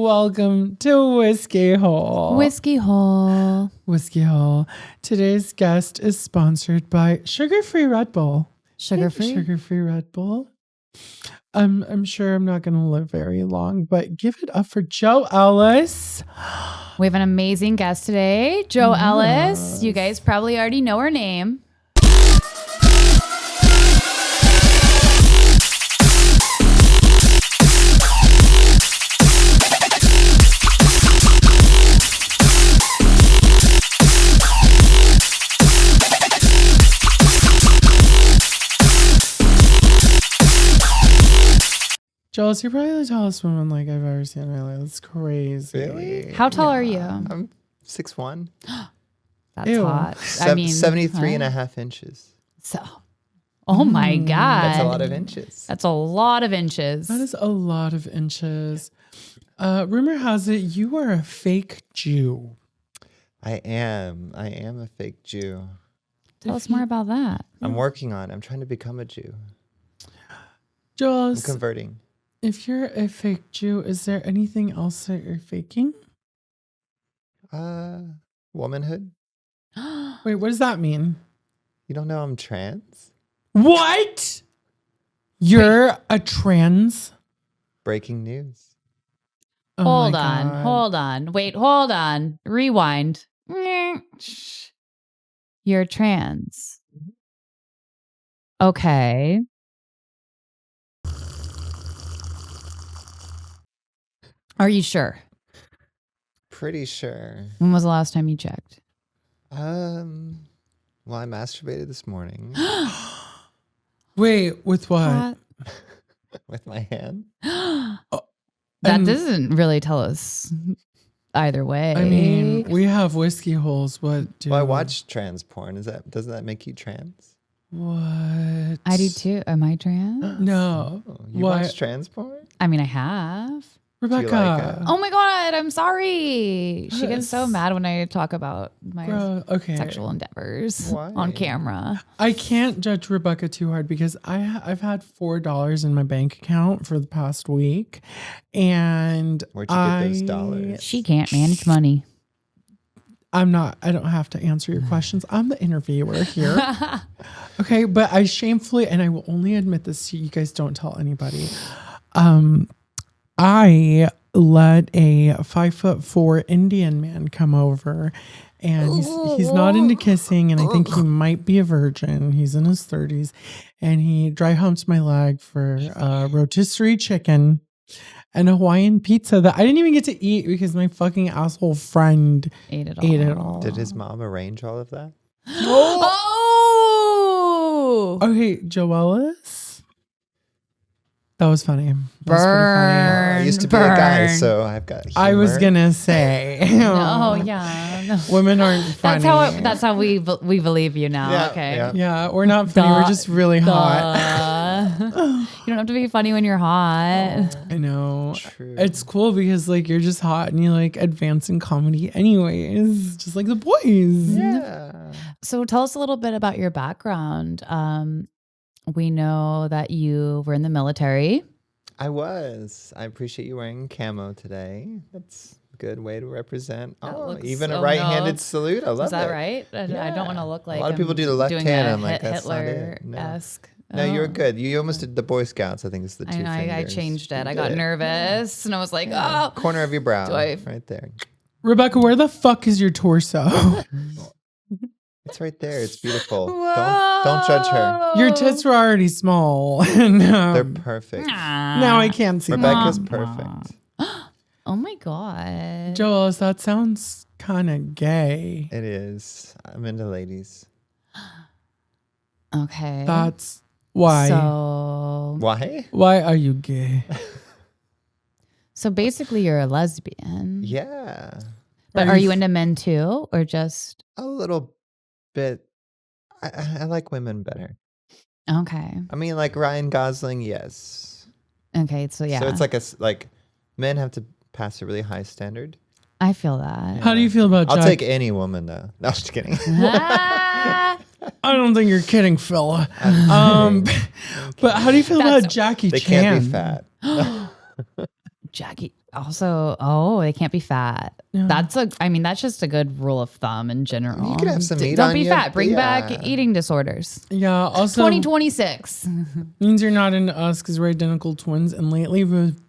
Welcome to Whiskey Hole. Whiskey Hole. Whiskey Hole. Today's guest is sponsored by Sugar-Free Red Bull. Sugar-free? Sugar-Free Red Bull. I'm sure I'm not going to live very long, but give it up for JO ELLIS. We have an amazing guest today, JO ELLIS. You guys probably already know her name. JO ELLIS, you're probably the tallest woman like I've ever seen in my life. That's crazy. Really? How tall are you? I'm 6'1". That's Ew. hot. 73 and a half inches. So, oh my God. That's a lot of inches. That's a lot of inches. That is a lot of inches. Rumor has it you are a fake Jew. I am a fake Jew. Tell us more about that. I'm working on it. I'm trying to become a Jew. JO I'm ELLIS, converting. if you're a fake Jew, is there anything else that you're faking? Womanhood. Wait, what does that mean? You don't know I'm trans? What? You're a trans? Breaking news. Oh Hold my on. God. Hold on. Wait, hold on. Rewind. You're trans. Okay. Are you sure? Pretty sure. When was the last time you checked? Well, I masturbated this morning Wait, with what? Hot. with my hand. That And- doesn't really tell us either way. I mean, we have whiskey holes. What do Well, I watch trans porn. Doesn't that make you trans? What? I do too. Am I trans? No. Oh, you What? watch trans porn? I mean, I have. Rebecca. like it? Oh my God, I'm sorry. She gets so Yes. mad when I talk about my Okay. sexual endeavors Why? on camera. I can't judge Rebecca too hard because I've had $4 in my bank account for the past week, and Where'd you get those dollars? She can't manage money. I don't have to answer your questions. I'm the interviewer here. Okay, but I shamefully, and I will only admit this to you guys, don't tell anybody. I let a 5'4" Indian man come over, and he's not into kissing, and I think he might be a virgin. He's in his 30s, and he dry humped my leg for rotisserie chicken and a Hawaiian pizza that I didn't even get to eat because my fucking asshole friend Ate it all. Did his mom arrange all of that? Oh! Okay, JO ELLIS. That was funny. That was pretty Burn. I used to be a guy, burn. so I've got humor. I was gonna say, Oh yeah. No. women aren't funny. That's how we believe you now. Yeah, okay. yeah. Yeah, we're not funny. Duh. We're just really hot. You don't have to be funny when you're hot. I know. True. It's cool because like you're just hot and you like advance in comedy anyways, just like the boys. Yeah. So tell us a little bit about your background. We know that you were in the military. I was. I appreciate you wearing camo today. That's a good way to represent. That Oh, looks even a so right-handed nice. salute. I love Is that it. right? I don't want to look like a lot of people do the left doing hand. a I'm like, that's not it. Hitler-esque. No, you're good. You almost did the Boy Scouts. I think it's the two I know. I fingers. changed it. You I got did. nervous and I was like, oh. Corner of your brow. Do I- Right there. Rebecca, where the fuck is your torso? It's right there. It's beautiful. Don't judge her. Your tits were already small. No. They're perfect. Now I can't see Rebecca's them. perfect. Oh my God. JO ELLIS, that sounds kind of gay. It is. I'm into ladies. Okay. That's why. So, Why? Why are you gay? so basically you're a lesbian. Yeah. But Are are you you into men too or just A little bit. I like women better. okay. I mean, like Ryan Gosling, yes. Okay, so yeah. So it's like men have to pass a really high standard. I feel that. How do you feel about I'll Jack? take any woman though. No, I'm just kidding. Ah, I don't think you're kidding, Phil. I'm kidding. But how do you feel That's- about Jackie They Chan? can't be fat. Jackie. Also, they can't be fat. Yeah. That's just a good rule of thumb in general. You could have some meat Don't on be you, fat. Bring yeah. back eating disorders. Yeah. Also, 2026. means you're not into us because we're identical twins. And lately,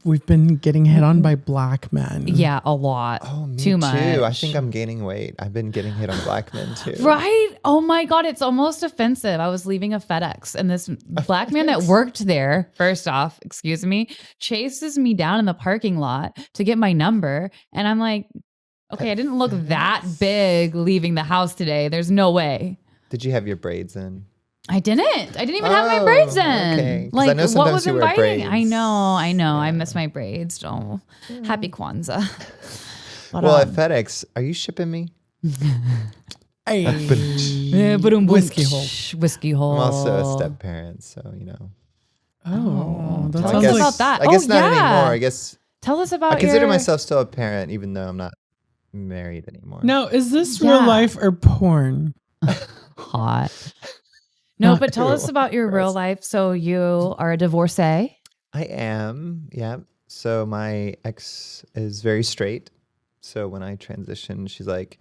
we've been getting hit on by black men. Yeah, a lot. Oh, me Too much. I think I'm gaining weight. I've been getting hit on black men too. Right? Oh my God, it's almost offensive. I was leaving a FedEx and this black man that worked there, first off, excuse me, chases me down in the parking lot to get my number. And I'm like, okay, I didn't look that big leaving the house today. There's no way. Did you have your braids in? I didn't even have my braids in. Okay. 'Cause I Like, know what sometimes was you wear inviting? I braids. know. Yeah. I miss my braids. Oh, happy Kwanzaa. But, Well, at FedEx, are you shipping me? Hey. whiskey hole. Whiskey hole. I'm also a step parent, so you know. Oh, that I sounds guess, like about that. I guess Oh, not yeah. anymore. I guess Tell us about I consider your... myself still a parent, even though I'm not married anymore. Now, is this Yeah. real life or porn? Hot. No, Not but tell us Ew. about your real Gross. life. So you are a divorcee. I am. Yeah. So my ex is very straight. So when I transitioned, she's like,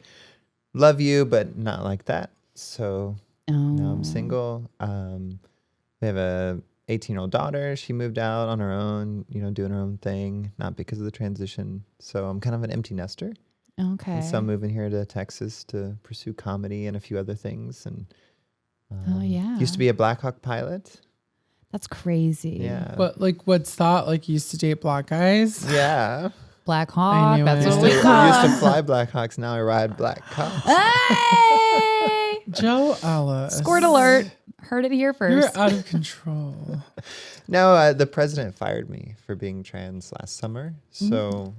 "Love you, but not like that." So now I'm single. We have a 18-year-old daughter. She moved out on her own, doing her own thing, not because of the transition. So I'm kind of an empty nester. Okay. And so I'm moving here to Texas to pursue comedy and a few other things. And yeah. used to be a Blackhawk pilot. That's crazy. Yeah. But like, what's that? Like, you used to date black guys? Yeah. Black I Hawk. knew That's it. what I we used call to him. fly Blackhawks. Now I ride Blackhawks. Hey! Joe Ellis. Squirt alert. Heard it here You're first. out of control. No, the president fired me for being trans last summer. So,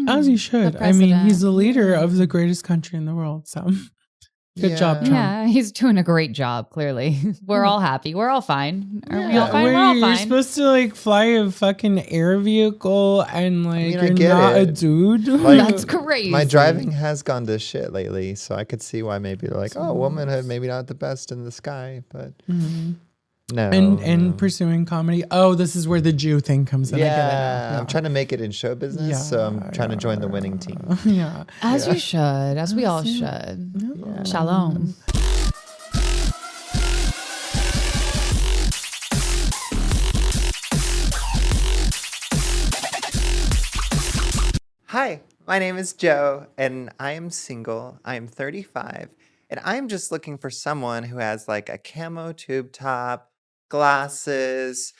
As you should. The I mean, he's president. the leader of the greatest country in the world. So good job, Trump. Yeah, he's doing a great job, clearly. We're all happy. We're all fine. Are we all fine? Wait, We're all you're fine. supposed to like fly a fucking air vehicle and like mean, I you're get not a it. dude. Like, That's crazy. my driving has gone to shit lately. So I could see why maybe they're like, oh, womanhood, maybe not the best in the sky. But no. and no. pursuing comedy. Oh, this is where the Jew thing comes in. I get it Yeah, now. I'm trying to make it in show business. So I'm trying to join the winning team. Yeah. As you should, as we all should. Yeah. Shalom. Hi, my name is Joe, and I am single. I am 35, and I'm just looking for someone who has like a camo tube top, glasses,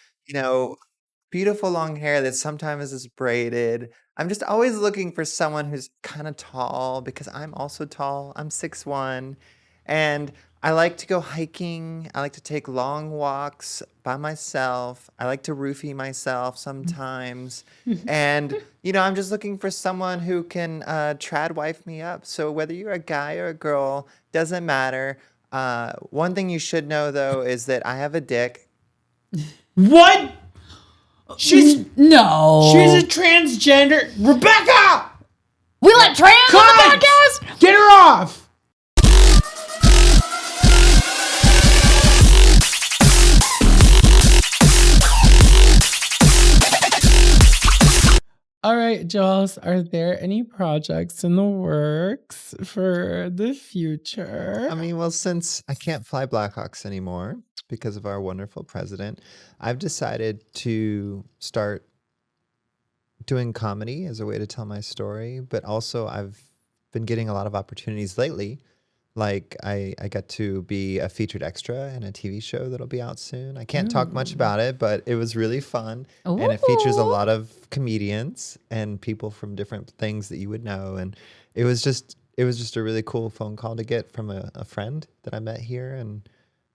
beautiful long hair that sometimes is braided. I'm just always looking for someone who's kind of tall because I'm also tall. I'm 6'1", and I like to go hiking. I like to take long walks by myself. I like to roofie myself sometimes. And, I'm just looking for someone who can trad wife me up. So whether you're a guy or a girl, doesn't matter. One thing you should know, though, is that I have a dick. What? She's No. a transgender. Rebecca! We let trans on the Cut! podcast? Get her off! All right, Joels, are there any projects in the works for the future? I mean, well, since I can't fly Blackhawks anymore because of our wonderful president, I've decided to start doing comedy as a way to tell my story. But also, I've been getting a lot of opportunities lately. Like I got to be a featured extra in a TV show that'll be out soon. I can't talk much about it, but it was really fun. And it features a Ooh. lot of comedians and people from different things that you would know. And it was just a really cool phone call to get from a friend that I met here. And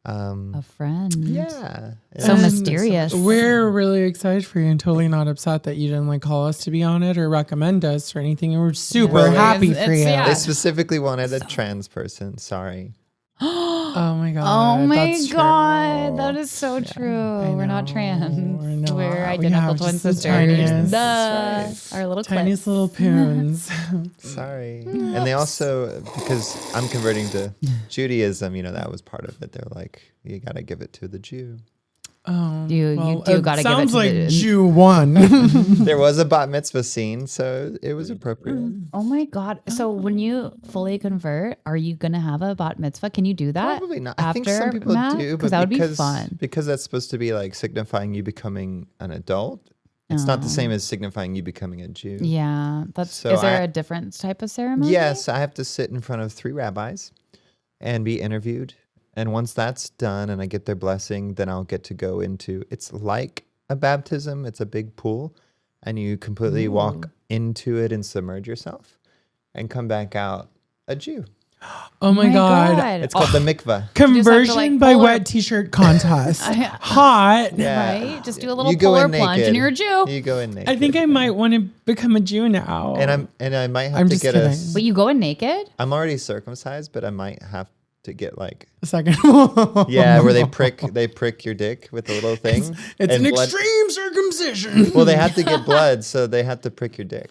A friend. yeah. So And mysterious. We're really excited for you and totally not upset that you didn't call us to be on it or recommend us or anything. And we're super Well, happy it's- for you. yeah. They specifically wanted a trans person. Sorry. Oh my god. Oh my that's God. true. That is so true. I We're not know, trans. we're not. We're We identical have twin just the sisters. tiniest- That's Our little Tiniest clips. little poons. Sorry. And they also, because I'm converting to Judaism, that was part of it. They're like, you got to give it to the Jew. You do gotta give it sounds to like the- Jew one. There was a bat mitzvah scene, so it was appropriate. Oh my God. So when you fully convert, are you going to have a bat mitzvah? Can you do that? Probably not. I think some after people Matt? do, but Because that would be because fun. because that's supposed to be like signifying you becoming an adult. It's not the same as signifying you becoming a Jew. Yeah. That's So is there I- a different type of ceremony? Yes, I have to sit in front of 3 rabbis and be interviewed. And once that's done and I get their blessing, then I'll get to go into, it's like a baptism. It's a big pool and you completely walk into it and submerge yourself and come back out a Jew. Oh my God. It's called the mikvah. Conversion like, by pull wet t-shirt contest. Hot. Yeah. Right? Just do a little You go polar in plunge naked. and you're a Jew. You go in naked. I think I might want to become a Jew now. and I might have I'm to just get kidding. But you go in naked? I'm already circumcised, but I might have to get like a second. where they prick your dick with a little thing. It's and an blood- extreme circumcision. Well, they have to get blood, so they have to prick your dick.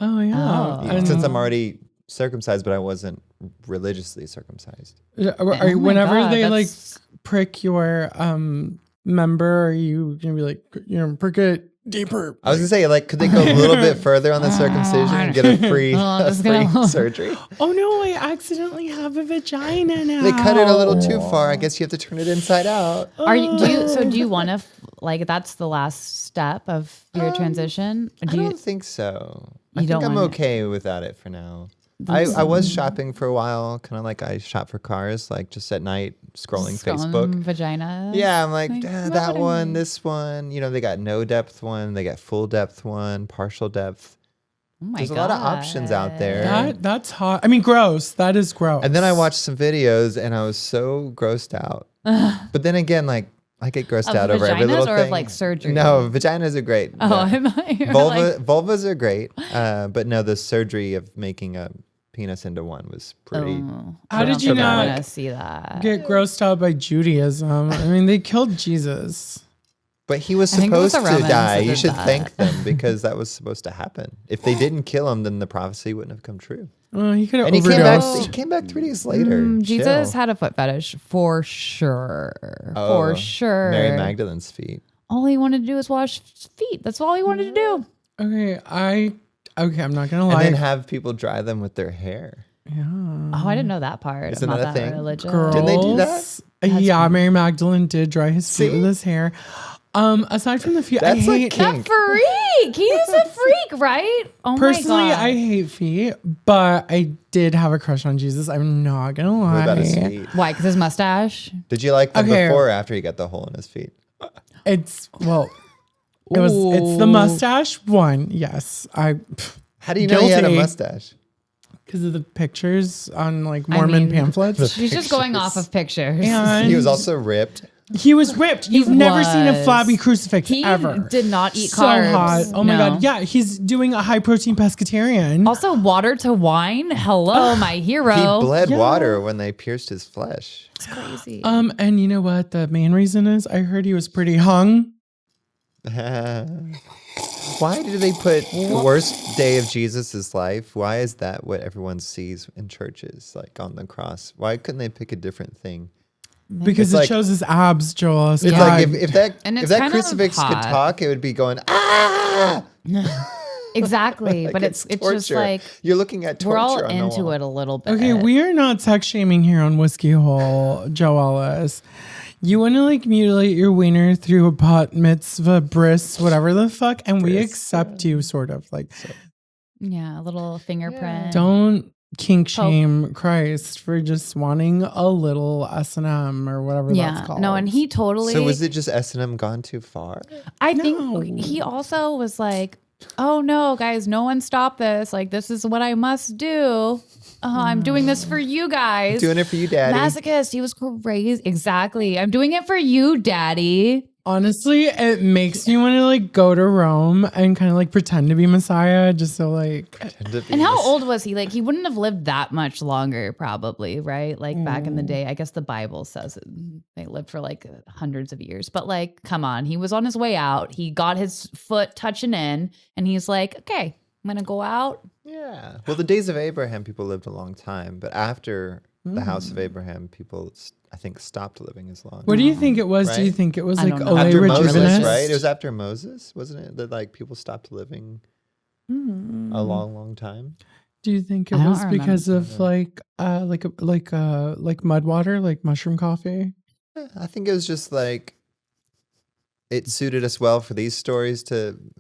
Oh yeah. Oh. And, Since I'm already circumcised, but I wasn't religiously circumcised. are my whenever God, they like that's- prick your member, are you gonna be like, prick it deeper? I was gonna say, like, could they go a little bit further on the circumcision and get a free, just gonna- surgery? Oh no, I accidentally have a vagina now. They cut it a little too far. I guess you have to turn it inside out. Are you do you want to like that's the last step of your transition? Or I do you don't think so. I You think don't I'm want it. okay without it for now. I was shopping for a while, kind of like I shop for cars, like just at night scrolling Facebook. vagina? Yeah, I'm like, Like, that what one, is- this one. You know, they got no depth one, they got full depth one, partial depth. Oh my There's a lot of options out there. That's hot. I mean, gross. That is gross. And then I watched some videos and I was so grossed out. But then again, like I get grossed Of out over every vaginas little or of, thing. like, surgery? No, vaginas are great. Oh, Yeah. I'm like, Vulvas are great. But no, the surgery of making a penis into one was pretty. How did you I not want to see that? get grossed out by Judaism? I mean, they killed Jesus. But he was I think it was supposed the to Romans die. that You did should that. thank them because that was supposed to happen. If they didn't kill him, then the prophecy wouldn't have come true. Well, he could have And he came back. overdosed. He came back 3 days later. Jesus Chill. had a foot fetish for sure. Oh, For sure. Mary Magdalene's feet. All he wanted to do was wash feet. That's all he wanted to do. Okay, I'm not gonna And lie. then have people dry them with their hair. Oh, I didn't know that part. Isn't I'm not that a that thing? religious. Girls, Didn't they do that? Yeah, Mary Magdalene did dry his feet See? with his hair. Aside from the feet, I That's like hate. kink. Freak. He's a freak, right? Oh Personally, my God. I hate feet, but I did have a crush on Jesus. I'm not gonna lie. What about his feet? Why? Because his mustache? Did you like them Okay. before or after he got the hole in his feet? It's it's the mustache one. Yes, How do you know he had a Guilty. mustache? because of the pictures on like Mormon mean, pamphlets. She's just going off of pictures. And He was also ripped. he was ripped. You've never seen a was. flabby crucifix He ever. did not eat so carbs. hot. Oh my No. god. Yeah, he's doing a high protein pescatarian. Also, water to wine. Hello, my hero. He bled Yeah. water when they pierced his flesh. It's crazy. And you know what the main reason is? I heard he was pretty hung. Why do they put the worst day of Jesus' life? Why is that what everyone sees in churches, like on the cross? Why couldn't they pick a different thing? Because It's it like- shows his abs, Joel. It's like if that And if it's that kind of crucifix could hot. talk, it would be going ah. exactly. Like, but it's just torture. like You're looking at torture. we're all on the into wall. it a little bit. Okay, we are not sex shaming here on Whiskey Hole, Joe Ellis. You want to like mutilate your wiener through a pot mitzvah, bris, whatever the fuck, and we Bris, accept you, sort of like. Yeah, a little fingerprint. Don't kink shame Christ for just wanting a little S&M or whatever that's Yeah, called. no, and he totally. So was it just S&M gone too far? I No. think he also was like, "Oh no, guys, no one stop this! Like, this is what I must do. I'm doing this for you guys." Doing it for you, Daddy. Masochist. He was crazy. Exactly. I'm doing it for you, Daddy. Honestly, it makes me want to like go to Rome and kind of like pretend to be Messiah, just so like. And how old was he? Like, he wouldn't have lived that much longer, probably, right? Like back in the day, I guess the Bible says it, they lived for like hundreds of years. But like, come on, he was on his way out. He got his foot touching in, and he's like, "Okay, I'm gonna go out." Yeah. Well, the days of Abraham, people lived a long time, but after the House of Abraham, people, I think, stopped living as long. What do you think it was? Do you Right? think it was I like don't know. Ole After Moses, Rejuvenist? right? It was after Moses, wasn't it? That like people stopped living a long time. Do you think it I don't was because remember. of like mud water, like mushroom coffee? I think it was just like it suited us well for these stories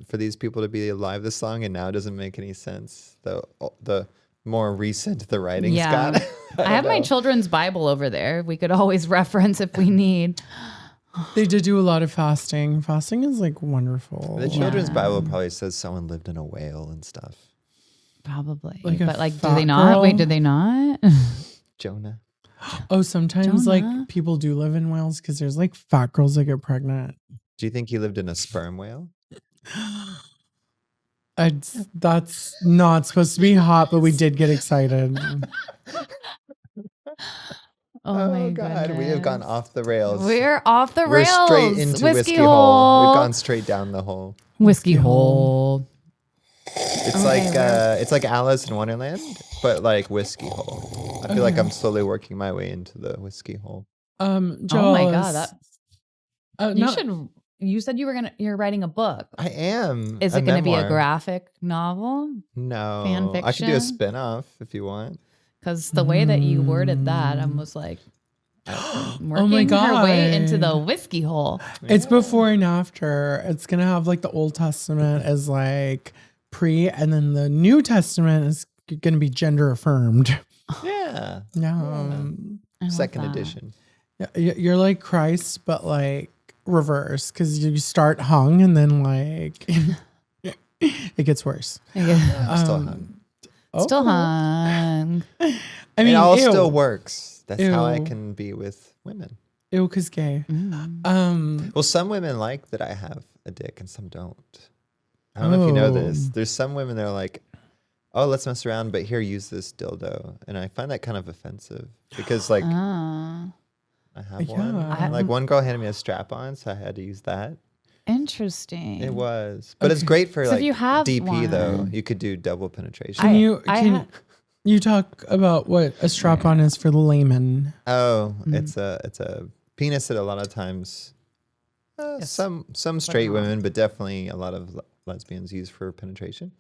for these people to be alive this long, and now it doesn't make any sense. The more recent the writings Yeah. got. I have my know. children's Bible over there. We could always reference if we need. They did do a lot of fasting. Fasting is like wonderful. The children's Bible probably says someone lived in a whale and stuff. Probably. Like a but like, do fat they not? girl? Wait, do they not? Jonah. Oh, sometimes Jonah. like people do live in whales because there's like fat girls that get pregnant. Do you think he lived in a sperm whale? That's not supposed to be hot, but we did get excited. Oh, my God, we have gone goodness. off the rails. We're off the We're rails. straight into whiskey hole. We've gone straight down the hole. Whiskey hole. It's Okay, it's like Alice in Wonderland, but like whiskey hole. I feel like I'm slowly working my way into the whiskey hole. Oh my Joel's- god, you no, should. You said you're writing a book. I am. Is it going to be a memoir. graphic novel? No. fan I could do a fiction? spin-off if you want. Because the way that you worded that, I was like, working Oh my her way into the God. whiskey hole. It's before and after. It's gonna have like the Old Testament as like pre, and then the New Testament is gonna be gender affirmed. Yeah. Yeah, I love Second that. edition. you're like Christ, but like reverse, because you start hung and then like it gets worse. I'm still Um, hung. Still oh. hung. I mean, It all ew. still works. That's how I Ew. can be with women. Ew, cause gay. Mm. Well, some women like that I have a dick and some don't. I don't know if you know this. Oh. There's some women that are like, oh, let's mess around, but here, use this dildo. And I find that kind of offensive because like Ah, I have one. Yeah. Like one girl handed me a strap on, so I had to use that. interesting. It was. But it's great for So if like you have DP though. one- You could do double penetration. Can you talk about what a strap on is for the layman? Oh, Mm-hmm. it's a penis that a lot of times Yes. some straight not? women, but definitely a lot of lesbians use for penetration.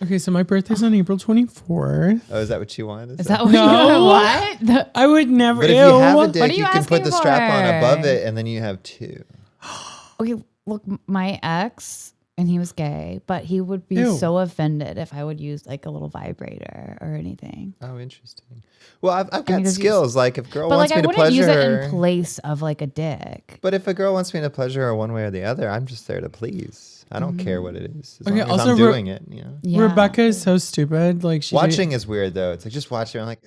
Okay, so my birthday's on April 24th. Oh, is that what you want? Is that what No. you what? I would never. But if ew. you have a What dick, are you you can put asking the strap on above for? it, and then you have two. Okay, look, my ex, and he was gay, but he would be Ew. so offended if I would use like a little vibrator or anything. Oh, interesting. Well, I've got because you- skills. Like if a girl But wants like, I me to wouldn't use pleasure it in place of like a dick. but if a girl wants me to pleasure her one way or the other, I'm just there to please. I don't care what it is. As Okay, long as also I'm re- doing it, you know. Yeah. Rebecca is so stupid. Like she Watching is weird though. It's like just watching. I'm like,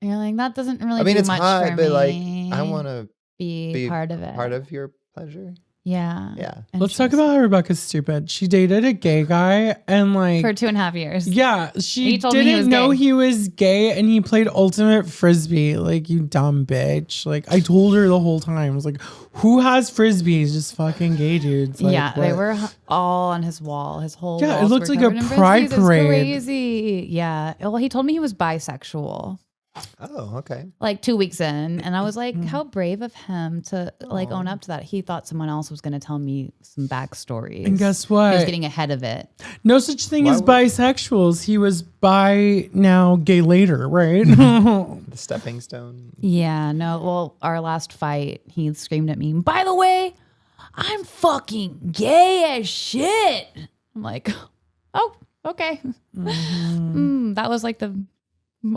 You're like, that doesn't really I mean, do it's much hot, for but like, me. I want to be be part of it. part of your pleasure. Yeah. Yeah. Let's talk about how Rebecca's stupid. She dated a gay guy and like For 2.5 years. yeah, she He told me he didn't was know gay. he was gay and he played ultimate frisbee. Like, you dumb bitch. Like, I told her the whole time. I was like, who has frisbees? Just fucking gay dudes. Like, Yeah, they what? were all on his wall. His whole Yeah, it walls looks were like a covered in pride frisbees. It's parade. crazy. Yeah. Well, he told me he was bisexual Oh, okay. like 2 weeks in, and I was like, Mm-hmm. how brave of him to like own up to that. He thought someone else was going to tell me some backstories. And guess He was what? getting ahead of it. No such thing Why as would- bisexuals. He was bi now, gay later, right? The stepping stone. Yeah, no. Well, our last fight, he screamed at me, by the way, I'm fucking gay as shit. I'm like, oh, okay. That was like the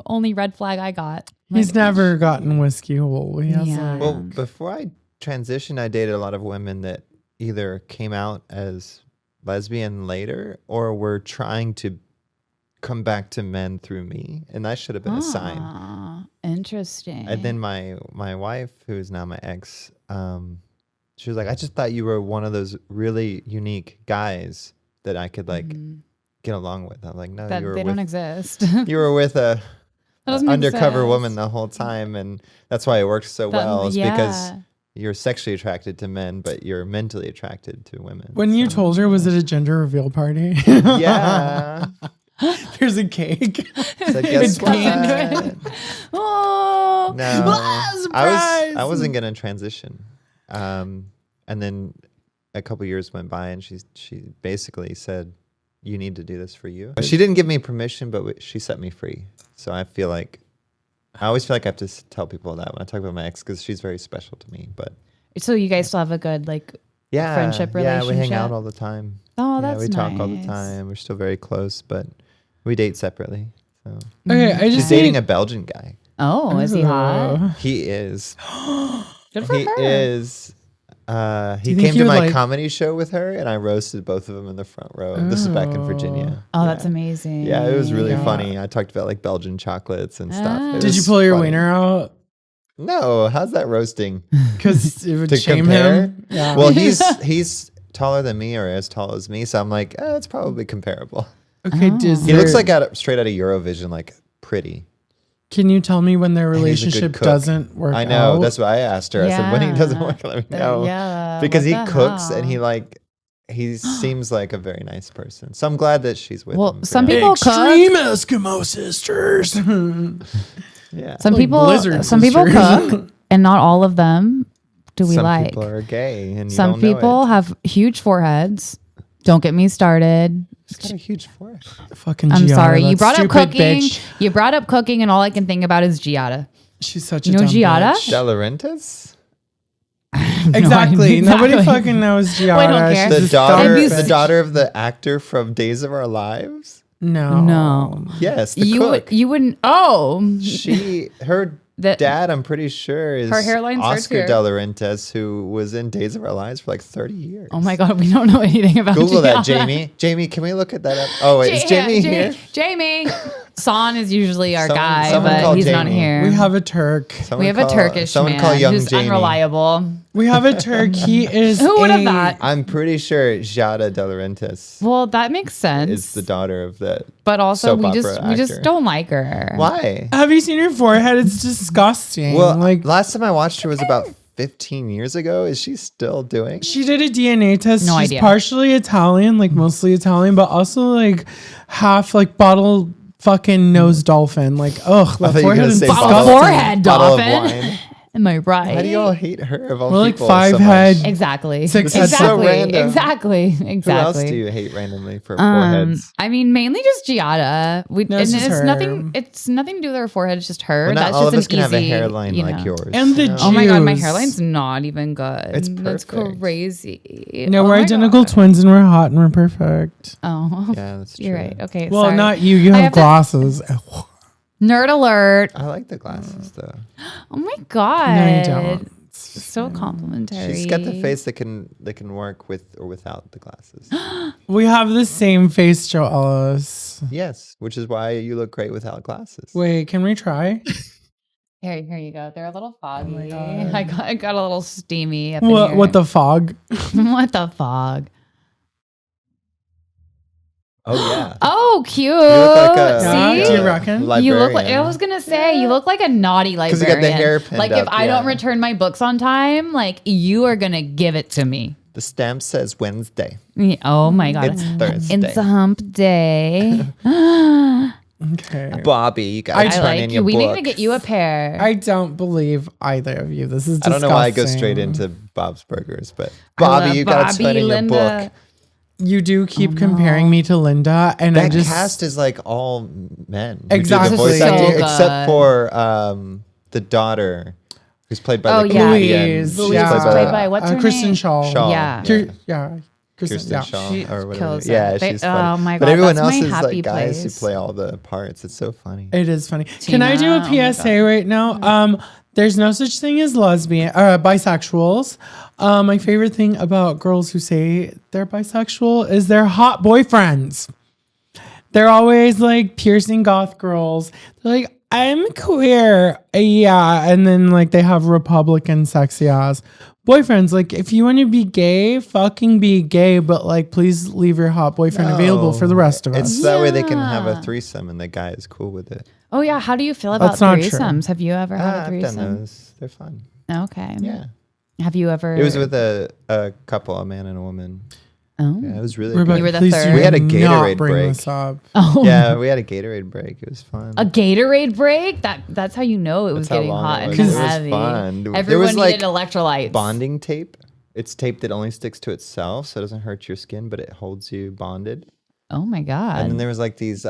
only red flag I got. He's Like, never gotten whiskey hole. He has Yeah. like, Well, before I transitioned, I dated a lot of women that either came out as lesbian later or were trying to come back to men through me, and that should have been a sign. ah, interesting. And then my wife, who is now my ex, she was like, I just thought you were one of those really unique guys that I could like get along with. I'm like, no, that you were they with don't exist. you were with a doesn't undercover exist. woman the whole time, and that's why it worked so That- well. Is because yeah. you're sexually attracted to men, but you're mentally attracted to women. when you So- told her, was it a gender reveal party? yeah, There's a cake. So guess Cut into what? it. Oh. No, surprise! I wasn't gonna transition, and then a couple years went by, and she basically said, "You need to do this for you." She didn't give me permission, but she set me free. So I always feel like I have to tell people that when I talk about my ex, because she's very special to me. But So you guys still have a good friendship relationship? Yeah, we hang out all the time. Oh, Yeah, that's we talk all the nice. time. We're still very close, but we date separately. So Okay, I she's just dating need- a Belgian guy. Oh, is he hot? He is. Good for He her. is. He you think came he to would my like- comedy show with her, and I roasted both of them in the front row. This is back in Virginia. Oh, Yeah. that's amazing. Yeah, it was really Yeah. funny. I talked about like Belgian chocolates and stuff. Ah. It Did you was pull your funny. wiener out? No, how's that roasting? Because it would To shame compare? him. Yeah. Well, he's taller than me, or as tall as me, so I'm like, it's probably comparable. okay, Oh. He looks like straight out of Eurovision, like pretty. Can you tell me when their And he's a good relationship cook. doesn't work out? I know. That's what I asked her. I said, when he doesn't Yeah. work, let me know. Yeah. Because he what the cooks and hell? he seems like a very nice person. So I'm glad that she's with Well, him. for some now. people Extreme Eskimo sisters. Yeah. Some Like people Blizzard some people sisters. cook, and not all of them do we Some like. people are gay and you Some don't know people it. have huge foreheads. Don't get me started. She's got a huge forehead. Fucking I'm Giada, sorry. You that brought up stupid cooking. bitch. You brought up cooking, and all I can think about is Giada. She's such a You know dumb Giada? bitch. De Laurentiis? Exactly. Nobody Exactly. fucking knows Giada. We don't care. She's The a dumb daughter, you- bitch. the daughter of the actor from Days of Our Lives? No. No. Yes, the You cook. you wouldn't. Oh, Her That- dad, I'm pretty sure, is Her hairline starts Oscar here. De Laurentiis, who was in Days of Our Lives for like 30 years. oh my God, we don't know anything about. Google that, Giada. Jamie. Jamie, can we look at that up? Oh, wait, is Jamie here? Jamie. Son is usually our Someone- guy, someone but call he's not Jamie. here. We have a Turk. Someone We have a call- Turkish someone man call young who's Jamie. unreliable. We have a Turk. He is. Who would have a- thought? I'm pretty sure Giada De Laurentiis Well, that makes sense. is the daughter of the. but also, soap we opera just actor. don't like her. Why? Have you seen her forehead? It's disgusting. Well, like last time I watched her was about 15 years ago. Is she still doing? she did a DNA test. No She's idea. partially Italian, like mostly Italian, but also like half like bottle fucking nose dolphin. Like, ugh, I that thought you were forehead gonna is say Bottle disgusting. forehead bottle of dolphin. wine. Am I right? Why do y'all hate her of all We're like people? five so much? head. Exactly. Six This is so exactly. random. Exactly. Who Exactly. else do you hate randomly for foreheads? I mean, mainly just Giada. No, And it's just it's her. nothing. It's nothing to do with her forehead. It's just her. Well, not That's all just of us an can have a easy, hairline you like know. yours. And the you know? Oh my God, my Jews. hairline's not even good. It's That's perfect. crazy. No, Oh we're my identical God. twins and we're hot and we're perfect. Oh, Yeah, that's true. you're right. Okay. Well, sorry. not you. You I have have to- glasses. Nerd alert. I like the glasses though. Oh my God. No, you don't. So complimentary. She's got the face that can work with or without the glasses. We have the same face, Joe Ellis. Yes, which is why you look great without glasses. Wait, can we try? Here you go. They're a little foggy. my God. I got a little steamy up in What? here. What the fog? What the fog? Oh yeah. Oh, cute. You look like a, Yeah, See? do you reckon? You look like librarian. I was gonna say you look like a naughty 'Cause you librarian. got the hair pinned like if up, I don't yeah. return my books on time, like you are gonna give it to me. The stamp says Wednesday. Oh my God. It's Thursday. It's a hump day. Okay. Bobby, you got I to turn like in you. your We book. need to get you a pair. I don't believe either of you. This is I disgusting. don't know why I go straight into Bob's Burgers, but I love Bobby, you got to Bobby, turn in your Linda. book. You do keep comparing me to Linda, and I That just cast is like all men. who do the Exactly. voice So acting, good. except for the daughter, who's played by Oh, the yeah. comedian. Louise. She's Louise yeah. was played by what's her Kristen name? Shaw. Shaw. Yeah. Yeah. Kirsten yeah. Shaw She or whatever. kills Yeah, it. They- she's funny. oh my But God, everyone that's else my is happy like guys place. who play all the parts. It's so funny. It is funny. Can I do a Tina, oh my PSA right now? There's no such thing as lesbian or bisexuals. My favorite thing about girls who say they're bisexual is they're hot boyfriends. They're always like piercing goth girls. They're like, I'm queer. Yeah. And then like they have Republican sexy ass boyfriends. Like if you want to be gay, fucking be gay, but like please leave your hot boyfriend available for the rest of us. It's that way they can have a Yeah. threesome and the guy is cool with it. Oh yeah. How do you feel about That's not true. threesomes? Have you ever had a I've done threesome? those. They're fun. Okay. Yeah. Have you ever? It was with a couple, a man and a woman. Oh. Yeah, it was really Rebecca, You were the please third. do We had a not Gatorade bring break. this up. Oh. Yeah, we had a Gatorade break. It was fun. A Gatorade break? That's how you know it was That's how getting long hot it and was. It was heavy. fun. There Everyone was, needed like, electrolytes. Bonding tape. It's tape that only sticks to itself, so it doesn't hurt your skin, but it holds you bonded. Oh my And then god. there was like these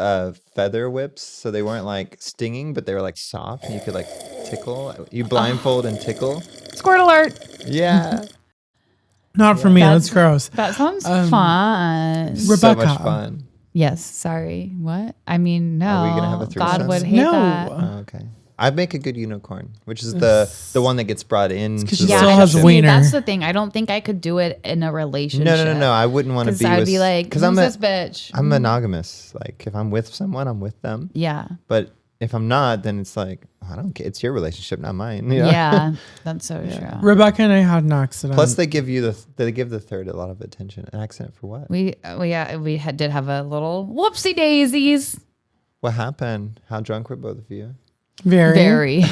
feather whips, so they weren't like stinging, but they were like soft, and you could like tickle. You blindfold and tickle. Squirt alert. Yeah, Not for me. That's That's- gross. That sounds Um, fun. so Rebecca. much fun. Yes, sorry. What? I mean, no. Are we gonna have a God threesome? would hate No. that. Oh, okay. I make a good unicorn, which is the one that gets brought in. 'cause to she the Yeah, still I has don't- a see, wiener. that's the thing. I don't think I could do it in a relationship. No. I wouldn't want to Because be I'd with. be like, because who's this bitch? I'm monogamous. Like if I'm with someone, I'm with them. Yeah. But if I'm not, then it's like I don't care. It's your relationship, not mine. You know? Yeah. That's so true. Rebecca and I had an accident. Plus, they give the third a lot of attention. An accident for what? We did have a little whoopsie daisies. What happened? How drunk were both of you? Very.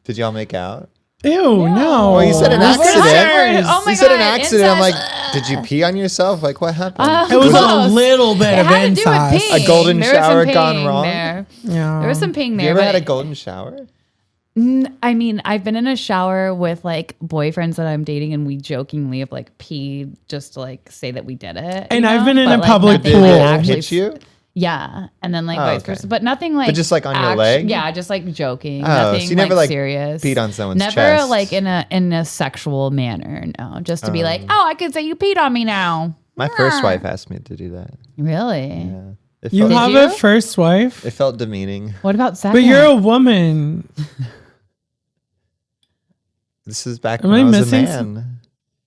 Did y'all make out? Ew, no. Well, you said an We're accident. serious. Oh my you said an God, accident. I'm like, incest. did you pee on yourself? Like, what happened? It was Close. a little bit It of had to do with incest. peeing. A golden There was some shower gone peeing wrong? There. Yeah. There was some peeing Have there. you ever but had a golden shower? I mean, I've been in a shower with like boyfriends that I'm dating, and we jokingly have like peed just to like say that we did it. And you I've know? been in But, a like, public nothing, pool. like, Did it actually hit you? Yeah, and then like Oh, vice okay. versa, but nothing like. just, like, on your leg? Yeah, just like joking. Oh, nothing so you never, like, serious. peed on someone's Never chest? like in a sexual manner. No, just to be like, oh, I could say you peed on me now. My first wife asked me to do that. Really? Yeah. It You felt, have you? a first wife, it felt demeaning. What about second? but you're a woman. This is back Am when I I was a missing man.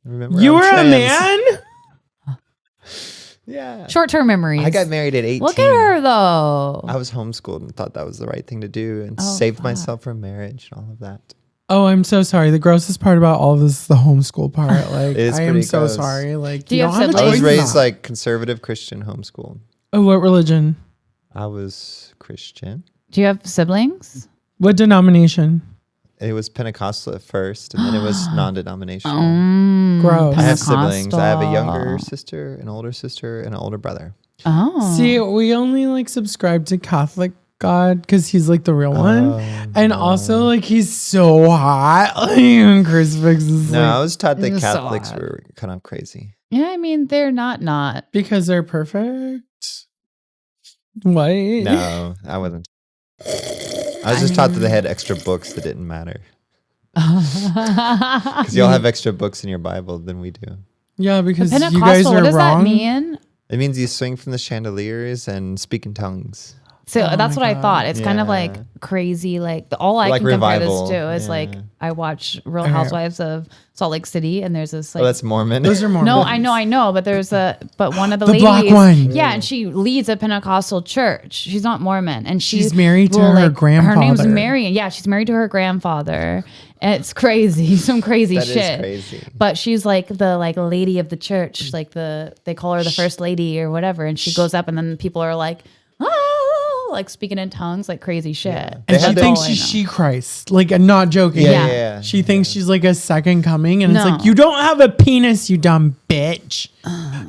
Remember, You I'm were a trans. man? Yeah. Short-term memories. I got married at 18. Look at her though. I was homeschooled and thought that was the right thing to do and Oh, saved fuck. myself from marriage and all of that. Oh, I'm so sorry. The grossest part about all of this is the homeschool part. Like, It is I am pretty so gross. sorry. Like, Do you you don't have have a I siblings? choice. was in raised that. like conservative Christian homeschooled. Oh, what religion? I was Christian. Do you have siblings? What denomination? It was Pentecostal at first, and then it was non-denominational. Gross. I have siblings. I have a younger Pentecostal. sister, an older sister, and an older brother. Oh. See, we only like subscribe to Catholic God because he's like the real one. And also, like, he's so hot. Like, crucifix is No, I like, was taught that It was so Catholics odd. were kind of crazy. Yeah, I mean, they're not. because they're perfect. What? No, I wasn't. I was just taught that they had extra books that didn't matter. Because y'all have extra books in your Bible than we do. Yeah, because you guys Pentecostal, are what does wrong. that mean? It means you swing from the chandeliers and speak in tongues. So that's my what I God. thought. It's kind of Yeah. like crazy. Like all I Like can compare revival, this to is like yeah. I watch Real Okay. Housewives of Salt Lake City, and there's this like Oh, that's Mormon. Those are more. no, I know, but there's but one of the The ladies, black one. yeah, and she leads a Pentecostal church. She's not Mormon, and She's married to her Her name's grandfather. Marion. Yeah, she's married to her grandfather. And it's crazy, some crazy That is shit. crazy. But she's like the lady of the church, like they call her the first lady or whatever, and she goes up, and then people are like, oh, like speaking in tongues, like crazy shit. They And she had thinks all I she's know. she Christ. Like, I'm not joking. Yeah. She thinks she's like a second coming, and it's No. like, you don't have a penis, you dumb bitch.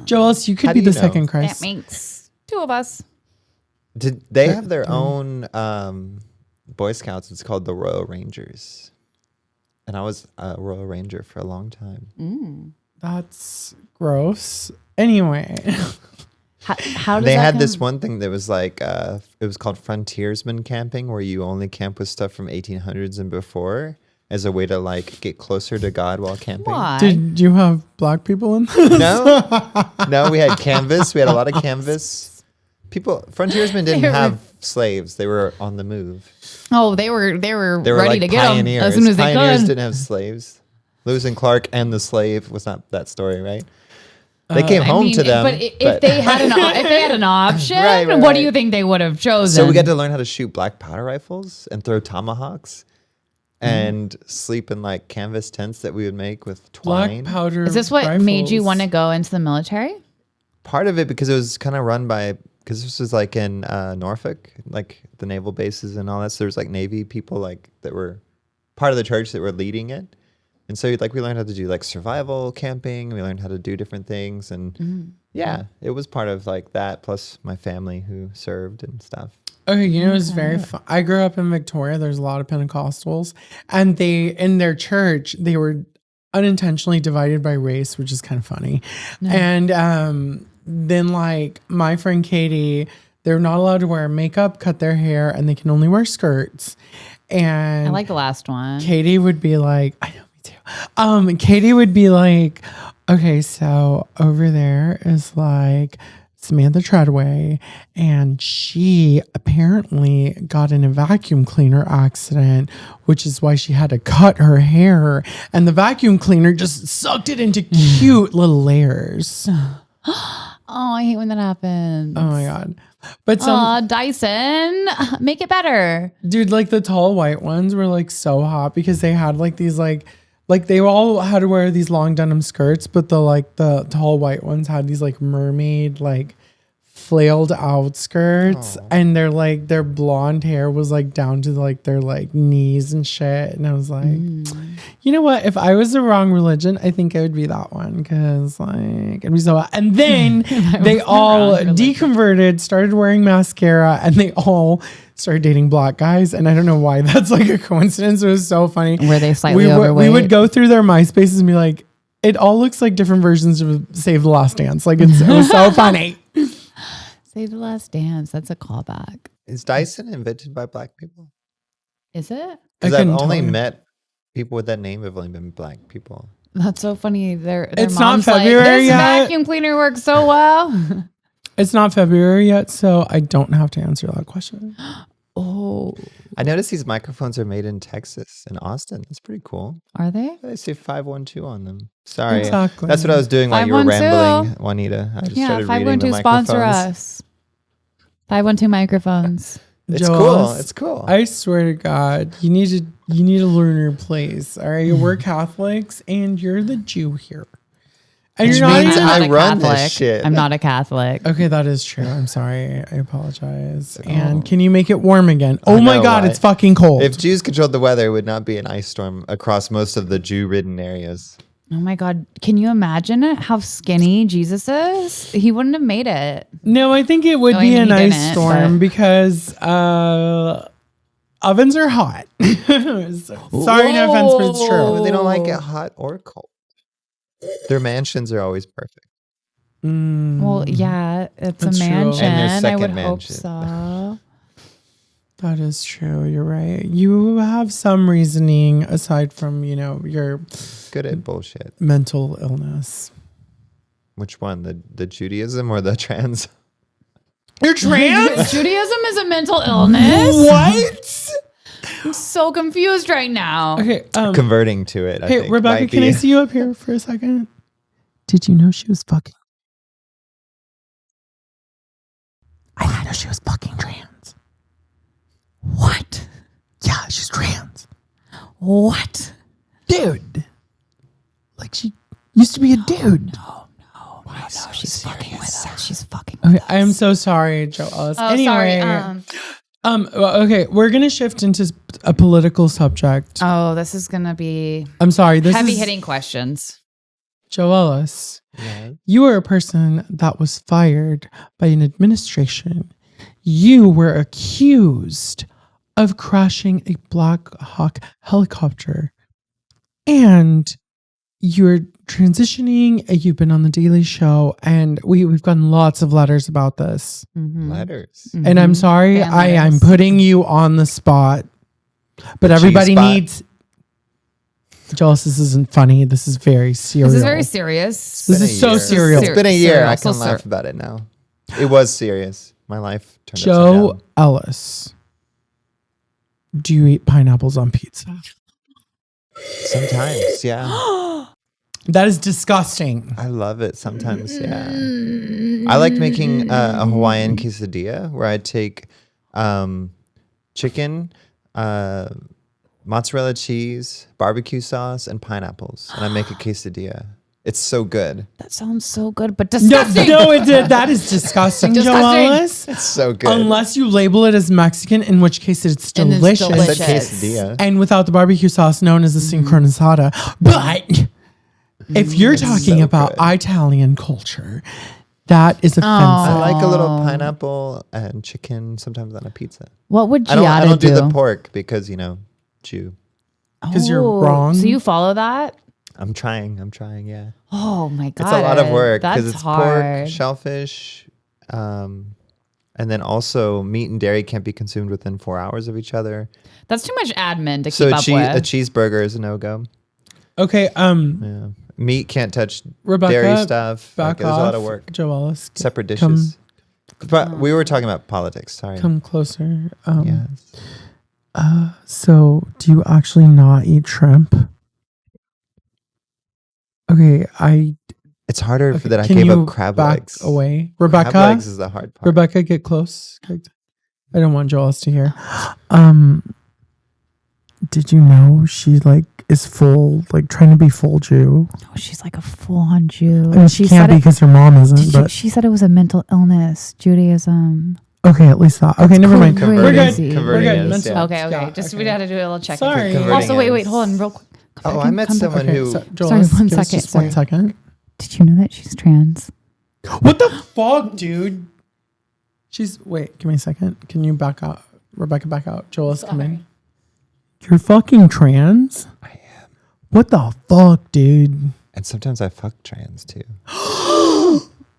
Joel, you could How be do the you know? second That Christ. makes two of us. Did they have their own Boy Scouts? It's called the Royal Rangers. And I was a Royal Ranger for a long time. That's gross. Anyway, How does They that had come- this one thing that was like, it was called frontiersman camping, where you only camp with stuff from 1800s and before as a way to like get closer to God while camping. Why? did you have black people in? No, we had canvas. We had a lot of canvas. Frontiersmen didn't They were- have slaves. They were on the move. Oh, they were They were ready like to get them pioneers. as soon as they Pioneers could. didn't have slaves. Lewis and Clark and the slave was not that story, right? They came home to them. But if they had an option, Right, right, what do right. you think they would have chosen? So we got to learn how to shoot black powder rifles and throw tomahawks and sleep in like canvas tents that we would make with twine. Black powder. Is this what made you rifles. want to go into the military? Part of it because it was kind of run by, because this was like in Norfolk, like the naval bases and all that. So there's like Navy people like that were part of the church that were leading it. And so like we learned how to do like survival camping. We learned how to do different things. And yeah, it was part of like that plus my family who served and stuff. Okay, you know, it was very fun. I grew up in Victoria. There's a lot of Pentecostals, and in their church, they were unintentionally divided by race, which is kind of funny. And then like my friend Katie, they're not allowed to wear makeup, cut their hair, and they can only wear skirts. And I like the last one. Katie would be like, I know, me too. Katie would be like, okay, so over there is like Samantha Treadway, and she apparently got in a vacuum cleaner accident, which is why she had to cut her hair, and the vacuum cleaner just sucked it into cute little layers. Oh, I hate when that happens. Oh my God. But Dyson, make it better. dude, like the tall white ones were like so hot because they had like these like they all had to wear these long denim skirts, but the tall white ones had these like mermaid like flailed out skirts, and their blonde hair was like down to like their like knees and shit. And I was like, you know what? If I was the wrong religion, I think it would be that one because like it'd be so hot. And then they all deconverted, started wearing mascara, and they all started dating black guys. And I don't know why that's like a coincidence. It was so funny. Were they slightly overweight? We would go through their MySpaces and be like, it all looks like different versions of Save the Last Dance. Like it was so funny. Save the Last Dance. That's a callback. Is Dyson invented by black people? Is it? Because I I've couldn't only tell you. met people with that name have only been black people. That's so funny. It's not mom's like, February this yet. vacuum cleaner works so well. It's not February yet, so I don't have to answer that question. Oh, I noticed these microphones are made in Texas and Austin. That's pretty cool. are they? I say 512 on them. Sorry. Exactly. That's what I was doing while you were 512. rambling, Juanita. I just Yeah, started reading the 512 sponsor microphones. us. 512 microphones. It's Joe cool. Ellis, It's cool. I swear to God, you need to learn your place. All right, we're Catholics, and you're the Jew here, and Which you're not means even. I a run this Catholic. shit. I'm not a Catholic. Okay, that is true. I'm sorry. I apologize. And can you make it warm again? I Oh my know, God, right? it's fucking cold. If Jews controlled the weather, it would not be an ice storm across most of the Jew-ridden areas. Oh my God. Can you imagine how skinny Jesus is? He wouldn't have made it. No, I think it would I be mean, an he ice didn't, storm but- because ovens are hot. Sorry, no offense, but it's I true. mean, they don't like it hot or cold. Their mansions are always perfect. Well, yeah, it's That's a true. mansion. And their I second would hope mansion. so. That is true. You're right. You have some reasoning aside from, your Good at bullshit. mental illness. Which one? The Judaism or the trans? You're trans? Judaism is a mental illness. What? I'm so confused right now. Okay. Converting to it. I Hey, think, Rebecca, might can be. I see you up here for a second? Did you know she was fucking? I didn't know she was fucking trans. What? Yeah, she's trans. What? Dude. Like she used to be a dude. No, she's fucking with us. She's fucking Okay, with us. I am so sorry, Joe Ellis. Oh, anyway, sorry. well, okay, we're gonna shift into a political subject. Oh, this is going to be I'm sorry, this heavy is hitting questions. Joe Ellis. Yeah. You are a person that was fired by an administration. You were accused of crashing a Black Hawk helicopter. And you're transitioning. You've been on the Daily Show, and we've gotten lots of letters about this. Mhm. Letters. And I'm sorry, Fan I'm letters. putting you on the spot. But The everybody G-spot. needs. Joe Ellis, this isn't funny. This is very serious. This is very serious. This Been is a so year. serial. It's been a year. I Serial. can So laugh about it now. It was serious. My life turned upside Joe down. Ellis. Do you eat pineapples on pizza? Sometimes, yeah. That is disgusting. I love it. Sometimes, yeah. I like making a Hawaiian quesadilla where I take chicken, mozzarella cheese, barbecue sauce, and pineapples, and I make a quesadilla. It's so good. That sounds so good, but No, disgusting. no, it did. That is disgusting, Joe Disgusting. Ellis. It's so good. Unless you label it as Mexican, in which case it's And it's delicious. It's delicious. a quesadilla. And without the barbecue sauce known as the sincronizada. But if you're talking so about good. Italian culture, that is offensive. I like a little pineapple and chicken sometimes on a pizza. What would I Giada don't do the pork because, Jew. 'Cause you're wrong. So you follow that? I'm trying, yeah. Oh my God. It's a lot of work because That's it's hard. pork, shellfish, and then also meat and dairy can't be consumed within 4 hours of each other. That's too much admin to So keep a up with. cheeseburger is a no-go. Okay, Yeah. Meat can't touch Rebecca, dairy stuff. back There's off. a lot of work. Joe Ellis, Separate dishes. But we were talking about politics. Sorry. come closer. Yes. So, do you actually not eat shrimp? Okay, It's harder okay, that I can gave you up crab back legs. away, Crab Rebecca. legs is the hard part. Rebecca, get close. I don't want Joel to hear. Did you know she is full, trying to be full Jew? Oh, she's like a full-on Jew. I mean, she she can't be because her mom isn't. But she said it was a mental illness, Judaism. okay, at least that. Okay, never mind. Converting- We're good. Converting We're good. is, Mental- yeah. Okay. yeah, Just okay. we had to do a little check. Sorry. Converting Also, wait, is- hold on, real quick. Come Oh, back I in, met come back. someone Okay, who. so, Joel, Sorry, let's one give us second, just 1 sorry. second. Did you know that she's trans? What the fuck, dude? Wait, give me a second. Can you back out? Rebecca, back out. Joel's coming. You're fucking trans? I am. What the fuck, dude? And sometimes I fuck trans too.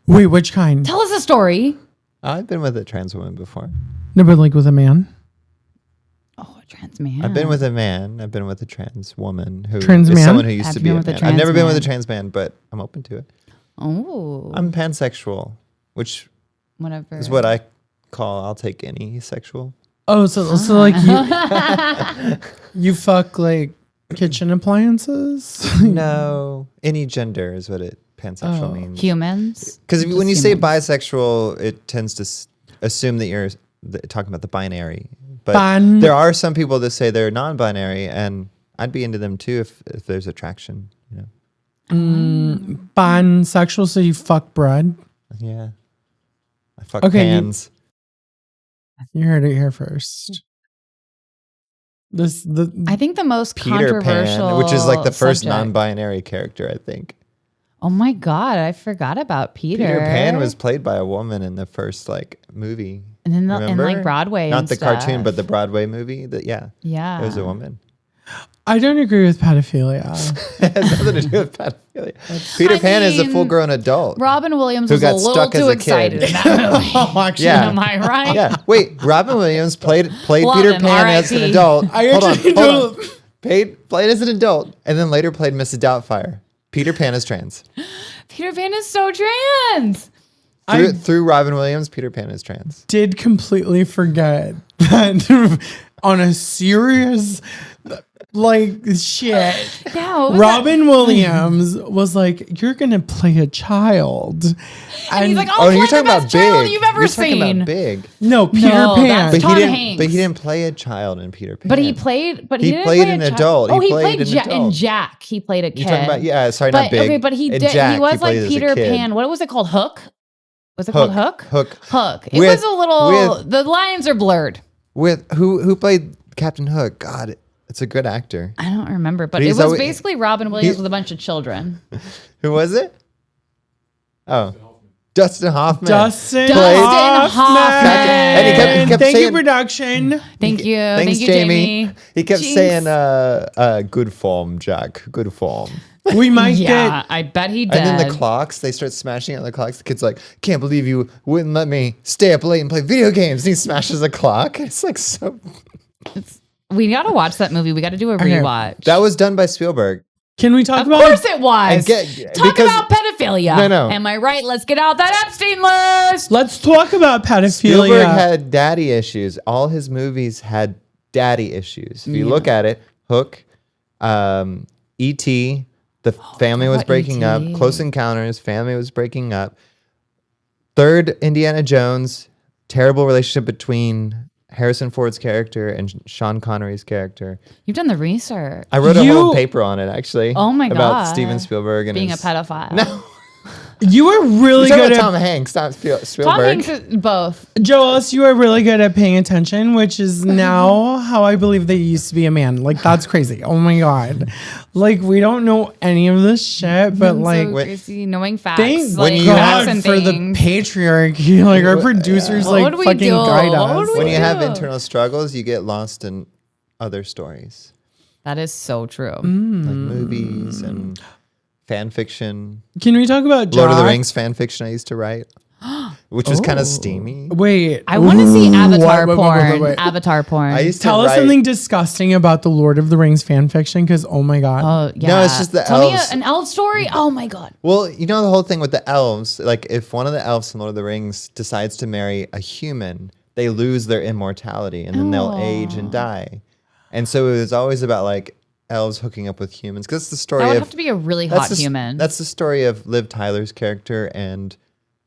Wait, which kind? Tell us a story. I've been with a trans woman before. No, but with a man? Oh, a trans man. I've been with a man. I've been with a trans woman who Trans is man? someone who used Have to you be a been with a man. I've trans never been with a man? trans man, but I'm open to it. Oh, I'm pansexual, which whatever. is what I call I'll take any sexual. Oh, so you fuck kitchen appliances? No, any gender is what pansexual means. Humans. Because when you Just say humans. bisexual, it tends to assume that you're talking about the binary. But Ban- there are some people that say they're non-binary, and I'd be into them too if there's attraction. Pansexual, so you fuck bread? Yeah. I fuck Okay, pans. You heard it here first. I think the most Peter controversial, Pan, which is like the first subject. non-binary character, I think. Oh my God, I forgot about Peter. Peter Pan was played by a woman in the first movie. and then Remember? Broadway, Not and the cartoon, stuff. but the Broadway movie. Yeah, yeah, it was a woman. I don't agree with pedophilia. It has nothing to do with pedophilia. Peter Pan is a mean, full-grown adult. Robin Williams Who was a got little stuck as too a kid. excited in that movie. Oh, actually, Yeah. Am I right? Yeah. Wait, Robin Williams played Love Peter him, Pan as an R.I.P.. adult. I Hold actually on. don't. Played as an adult, and then later played Mrs. Doubtfire. Peter Pan is trans. Peter Pan is so trans. Through Robin Williams, Peter Pan is trans. Did completely forget that on a serious shit. Yeah, what was Robin Williams was like, "You're gonna play a child," that? And he's like, Oh, "Oh, you're play the talking about best child Big. you've ever You're seen." talking about Big. "No, Peter No, Pan." that's But Tom he didn't. Hanks. But he didn't play a child in Peter Pan. But he played. But he, He didn't played play an a child. adult. Oh, He he played played an in adult. Jack. He played a kid. You're talking about sorry, but not Big. okay, but he In did. Jack, he was played like as a Peter kid. Pan. What was it called? Hook. Was it called Hook? Hook. Hook. It With- was a little. The lines are blurred. With who played Captain Hook? God, it's a good actor. I don't remember, but But it he's was always- basically Robin Williams with a bunch of children. Who was it? Oh, Dustin Hoffman. Dustin Dustin Hoffman. And he kept Thank saying- you, production. Thank you. Thanks, Thank you, Jamie. Jamie. He kept Jinx. saying, "Good form, Jack. Good form." We might Yeah, get. I bet he did. And then the clocks, they start smashing out the clocks. The kid's like, "Can't believe you wouldn't let me stay up late and play video games." And he smashes a clock. It's like so. We got to watch that movie. We got to do a rewatch. That was done by Spielberg. Can we talk Of about? course it was. Talk because about pedophilia. No. Am I right? Let's get out that Epstein list. Let's talk about pedophilia. Spielberg had daddy issues. All his movies had daddy issues. If you look at it, Hook, E.T., the family was about breaking E.T.. up. Close Encounters, family was breaking up. Third, Indiana Jones, terrible relationship between Harrison Ford's character and Sean Connery's character. You've done the research. I wrote a whole paper on it actually. Oh my about God. Steven Spielberg and Being his, a pedophile. No, You are really you're talking good about at Tom Hanks, not Spielberg. Tom Hanks is both. Joe Ellis. You are really good at paying attention, which is now how I believe that you used to be a man. Like that's crazy. Oh my god. Like we don't know any of this shit, but like so crazy, knowing facts. thank like you facts God and for the things. patriarchy. Like our producers What like would we fucking do? guide What would us. we When you have do? internal struggles, you get lost in other stories, That is so true. like movies and fan fiction. Can we talk about Lord of the Jack? Rings fan fiction I used to write, which was kind of steamy. Wait, I want to see Avatar wait, porn. wait. Avatar porn. I used to Tell us write, something disgusting about the Lord of the Rings fan fiction, because oh my god. Oh yeah. No, it's just the Tell elves. me an elf story. Oh my god. Well, you know the whole thing with the elves. Like, if one of the elves in Lord of the Rings decides to marry a human, they lose their immortality, and then they'll age and die. And so it was always about like elves hooking up with humans, because the story That would of have to be a really hot human. That's the story of Liv Tyler's character and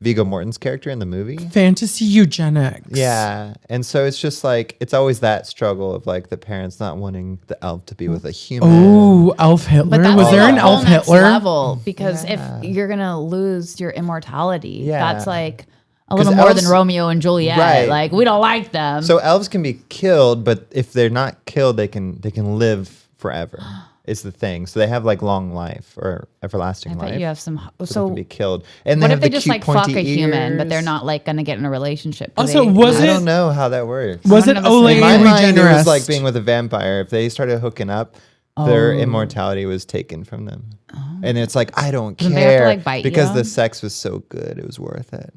Viggo Mortensen's character in the movie. Fantasy eugenics. Yeah, and so it's just like it's always that struggle of like the parents not wanting the elf to be with a human. Oh, Elf Hitler. But that's Was there like an a whole Elf next Hitler? level, because Yeah. if you're gonna lose your immortality, Yeah. that's like a 'Cause little more elves- than Romeo and Juliet. Right. Like we don't like them. So elves can be killed, but if they're not killed, they can live forever. Is the thing. So they have like long life or everlasting I life. bet you have some. so So they can be killed. And what they if have they the just cute like fuck a pointy human, but they're ears. not like gonna get in a relationship? Do Also, they- was I it- don't know how that works. Was it I've never Ole seen In my mind, it was like Regenerist? being with a vampire. If they started hooking up, their immortality was taken from them. And it's like, I don't Then they have to, care like, bite because you? the sex was so good. It was worth it.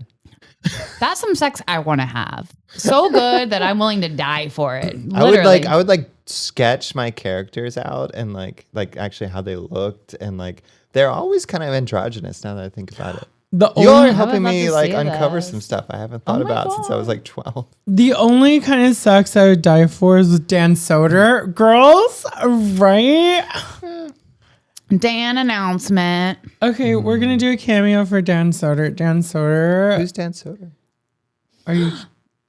That's some sex I want to have. So good that I'm willing to die for it. I Literally. would like sketch my characters out and like actually how they looked, and like they're always kind of androgynous now that I think about it. The You all only, are helping love me to like see uncover this. some stuff I haven't thought my about since I was God. like 12. the only kind of sex I would die for is with Dan Soder. Girls, right? Dan announcement. Okay, we're gonna do a cameo for Dan Soder. Dan Soder, Who's Dan Soder? are you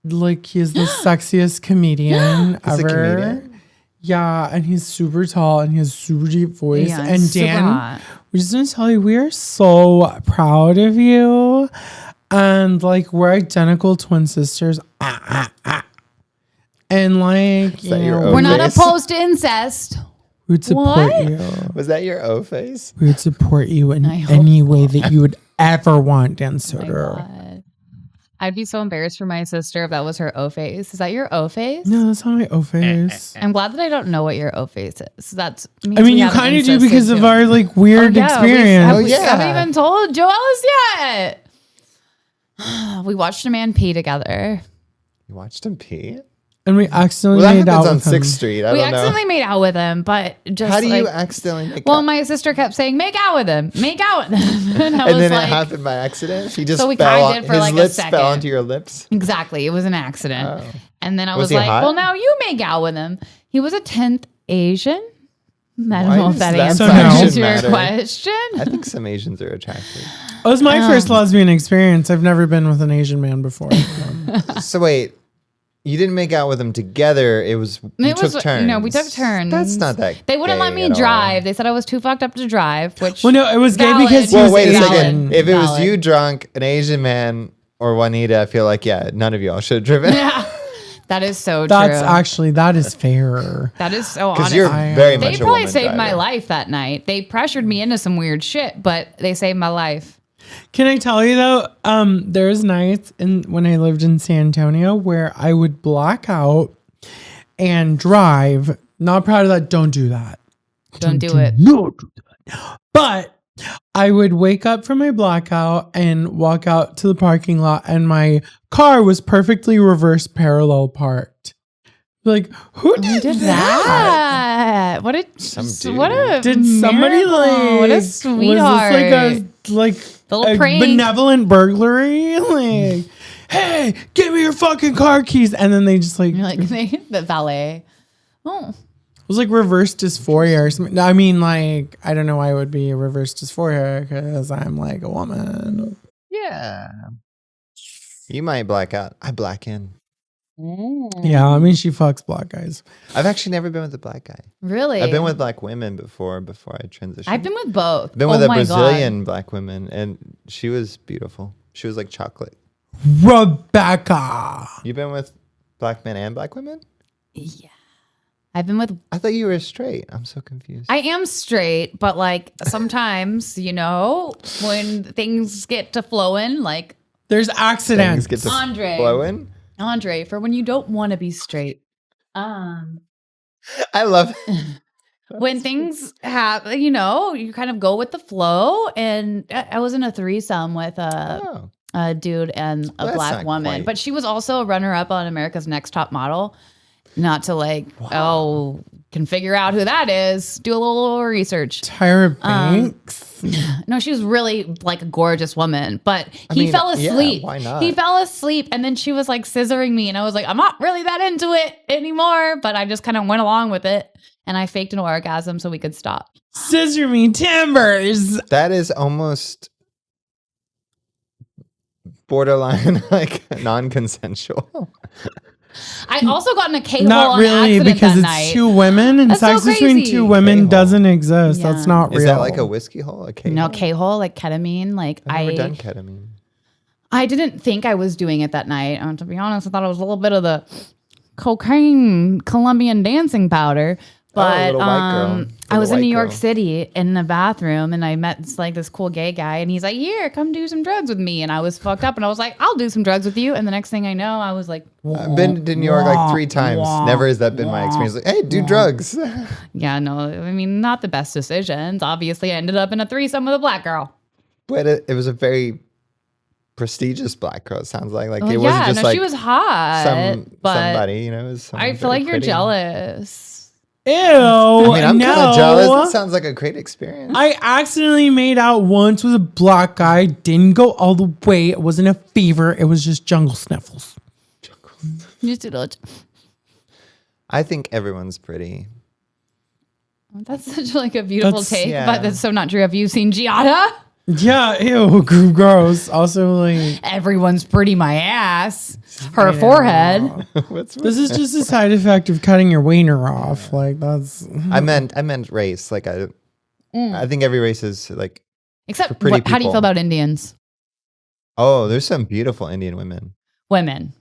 like he's the sexiest comedian He's a ever? comedian? Yeah, and he's super tall and he has super deep voice. Yeah, and super Dan, hot. we're just gonna tell you, we are so proud of you. And like we're identical twin sisters. And like that your know, own We're not face? opposed to incest. we would support What? you. Was that your O face? We would support you in I hope any way that you would ever want, Dan My Soder. God. I'd be so embarrassed for my sister if that was her O face. Is that your O face? No, that's not my O face. I'm glad that I don't know what your O face is. That's. I mean, you kind of do because of our like weird experience. We yeah. haven't even told Joe Ellis yet. We watched a man pee together. You watched him pee? And we accidentally Well, that made out happens on with him. 6th Street. I We don't know. accidentally made out with him, but just How do you like, accidentally make well, out? my sister kept saying, "Make out with him, make out with him," and I And was then like, it happened by accident? He just So we fell kinda on, did for his like a lips second. fell onto your lips? exactly, it was an accident. Oh. And then I Was was he like, hot? "Well, now you make out with him." He was a 10th Asian. I don't Why know if does that that answers fact your matter? question. I think some Asians are attractive. It was my first lesbian experience. I've never been with an Asian man before. So wait, you didn't make out with him together. It was you It was, took turns. No, we took turns. That's not that. They wouldn't let gay me at all. drive. They said I was too fucked up to drive. Which Well, no, it was gay Valid. because he Well, was wait a Asian. second. If it was Valid. you drunk, an Asian man, or Juanita, I feel like none of y'all should have driven. yeah, that is so That's true. actually, that is fair. That is so Because honest. you're very They much a probably woman saved my driver. life that night. They pressured me into some weird shit, but they saved my life. Can I tell you though, there's nights when I lived in San Antonio where I would black out and drive. Not proud of that. Don't do that. Don't do it. No, do that. But I would wake up from my blackout and walk out to the parking lot, and my car was perfectly reverse parallel parked. Like, who did, Did that? that? What a Some what dude. a Did somebody miracle. like what a Was sweetheart. this like Little a prank. benevolent burglary? Like, hey, give me your fucking car keys, and then they just like You're like the valet. Oh, it was like reverse dysphoria or something. I mean, like, I don't know why it would be a reverse dysphoria because I'm like a woman. Yeah. You might black out. I black in. Yeah, I mean, she fucks black guys. I've actually never been with a black guy. Really? I've been with black women before I transitioned. I've been with both. Been with a my Brazilian black woman, and she was beautiful. She was like chocolate. Rebecca. You've been with black men and black women? Yeah. I've been with. I thought you were straight. I'm so confused. I am straight, but like sometimes, when things get to flowing, like There's accidents. Things get to Andre. flowing. Andre, for when you don't want to be straight. I love When things happen, you kind of go with the flow. And I was in a threesome with a dude and a That's black not woman, quite- but she was also a runner-up on America's Next Top Model. Not to can figure out who that is. Do a little research. Tyra Banks. No, she was really like a gorgeous woman, but he fell asleep. Yeah, why not? He fell asleep, and then she was like scissoring me, and I was like, I'm not really that into it anymore, but I just kind of went along with it, and I faked an orgasm so we could stop. Scissor me timbers. That is almost borderline like non-consensual. I also got in a K-hole Not on really, accident because that it's night. two women, and That's so sex between crazy. two women K-hole. doesn't exist. That's Yeah. not real. Is that like a whiskey hole? A K-hole? No, K-hole, like ketamine. Like I've never done ketamine. I didn't think I was doing it that night. To be honest, I thought it was a little bit of the cocaine Colombian dancing powder. But little white girl. I Little was in white New York girl. City in the bathroom, and I met this cool gay guy, and he's like, "Here, come do some drugs with me." And I was fucked up, and I was like, "I'll do some drugs with you." And the next thing I know, I was like, I've been to New York like 3 times. Never has that been my experience. Like, hey, do drugs. "Yeah, no, I mean, not the best decisions." Obviously, I ended up in a threesome with a black girl. But it was a very prestigious black girl. It sounds like Well, it wasn't yeah, just no, like she was hot, but somebody. It was someone I feel very like you're pretty. jealous. Ew. I mean, I'm kind no. of jealous. That sounds like a great experience. I accidentally made out once with a black guy. Didn't go all the way. It wasn't a fever. It was just jungle sniffles. Just did it. I think everyone's pretty. That's such like a beautiful That's- take, yeah. but that's so not true. Have you seen Giada? Yeah, ew, gross. Also, like, Everyone's pretty my ass. Her forehead. What's this is just a side effect of cutting your wiener off. Like, that's. I meant race. Like I think every race is like. Except, pretty how do you people. feel about Indians? Oh, there's some beautiful Indian women. Women.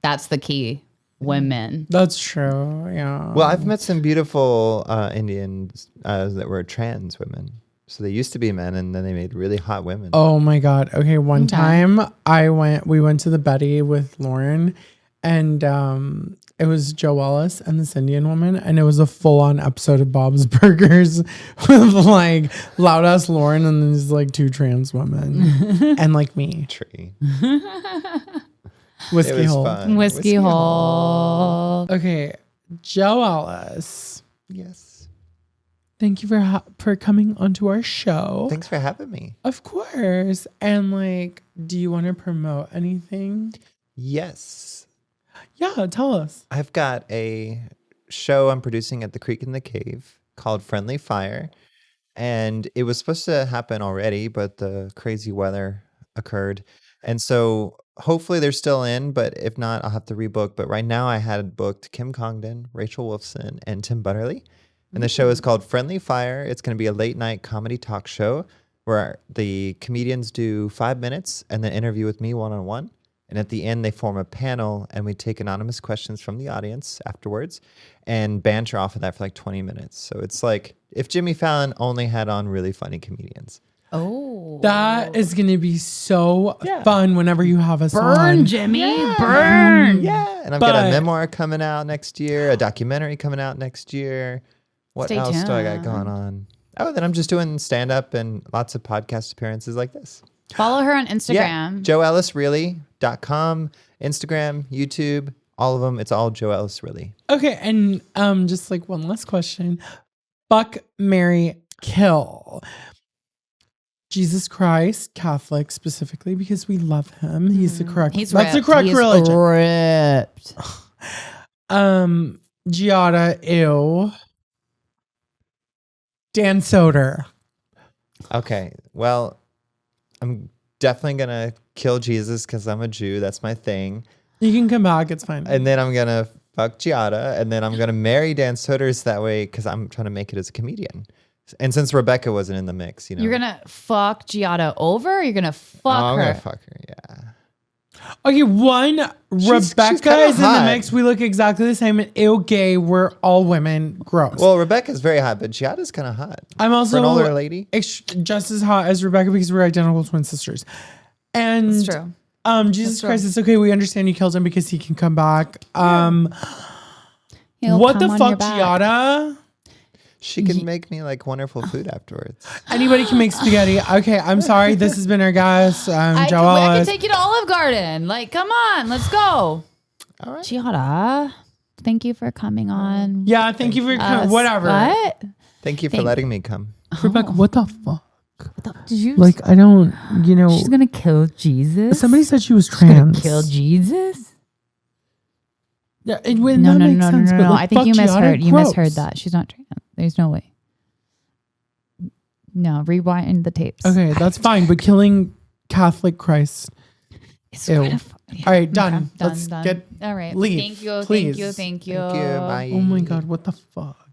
That's the key. Women. That's true. Yeah. Well, I've met some beautiful Indians that were trans women. So they used to be men, and then they made really hot women. Oh my God. Okay. One Okay. time we went to the Betty with Lauren, and it was Joe Ellis and this Indian woman, and it was a full on episode of Bob's Burgers with like loud ass Lauren and these like 2 trans women and like me. Tree. Whiskey It was hole. fun. Whiskey hole. Okay. Joe Ellis. Yes. Thank you for coming onto our show. Thanks for having me. Of course. And like, do you want to promote anything? Yes. Yeah, tell us. I've got a show I'm producing at the Creek in the Cave called Friendly Fire. And it was supposed to happen already, but the crazy weather occurred. And so hopefully they're still in, but if not, I'll have to rebook. But right now I had booked Kim Congdon, Rachel Wolfson, and Tim Butterly. And the show is called Friendly Fire. It's going to be a late night comedy talk show where the comedians do 5 minutes and then interview with me one-on-one. And at the end, they form a panel and we take anonymous questions from the audience afterwards and banter off of that for like 20 minutes. So it's like if Jimmy Fallon only had on really funny comedians. Oh. That is going to be so fun whenever you have us Burn, on. Jimmy. Burn. Yeah. And I've got a But- memoir coming out next year, a documentary coming out next year. What Stay else do I got tuned. going on? Oh, then I'm just doing stand-up and lots of podcast appearances like this. Follow her on Yeah, Instagram. JoeEllisReally.com, Instagram, YouTube, all of them. It's all Joe Ellis Really. Okay, and just like one last question. Fuck, marry, kill. Jesus Christ, Catholic specifically, because we love him. He's the correct. He's that's the ripped. correct He's religion. ripped. Giada, ew. Dan Soder. Okay, well, I'm definitely going to kill Jesus because I'm a Jew. That's my thing. You can come back. It's fine. And then I'm going to fuck Giada. And then I'm going to marry Dan Soder's that way because I'm trying to make it as a comedian. And since Rebecca wasn't in the mix, You're going to fuck Giada over? Or you're going to fuck I'm her? going to fuck her, yeah. Okay, She's Rebecca kinda is in the hot. mix. We look exactly the same. And ew, gay. We're all women. Gross. Well, Rebecca's very hot, but Giada's kind of hot. I'm also For an older lady. Just as hot as Rebecca because we're identical twin sisters. And That's true. Jesus Christ, it's okay. We understand you killed him because he can come back. He'll What come the on your fuck, back. Giada? She can make me like wonderful food afterwards. Anybody can make spaghetti. Okay, I'm sorry. This has been our guest, JO I can ELLIS. take you to Olive Garden. Like, come on, let's go. All right. Giada, thank you for coming on. Yeah, thank you for coming. Whatever. What? Thank you for letting me come. Rebecca, what the fuck? Did you Like, I don't, she's gonna kill Jesus? somebody said she was She's gonna trans. kill Jesus? Yeah, No, that no, makes no, sense. no, But no. like, I think fuck you Giada, misheard. You gross. misheard that. She's not trans. There's no way. No, rewind the tapes. Okay, that's fine. But killing Catholic Christ. It's Ew. kind of funny. All right, done. Okay, Let's done. get All right. leave, Thank you. please. Thank you. Thank you. Thank you. Bye. Oh my God, what the fuck?